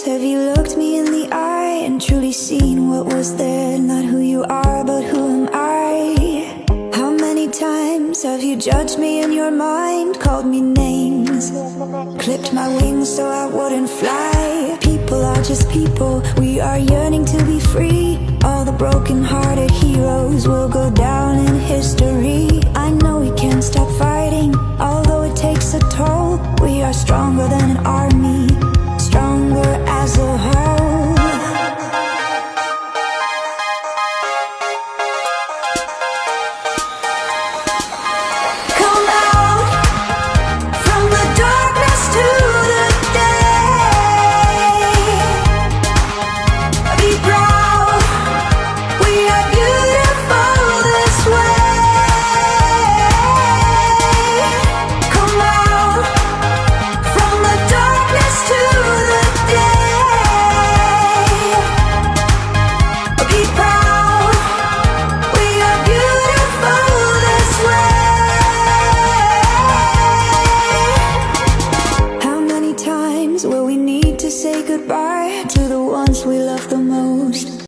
times have you looked me in the eye and truly seen what was there? Not who you are, but who am I? How many times have you judged me in your mind, called me names, clipped my wings so I wouldn't fly? People are just people, we are yearning to be free. All the broken-hearted heroes will go down in history. I know we can't stop fighting, although it takes a toll. We are stronger than an army, stronger as a whole. Come out from the darkness to the day. Be proud, we are beautiful this way. Come out from the darkness to the day. Be proud, we are beautiful this way. How many times will we need to say goodbye to the ones we love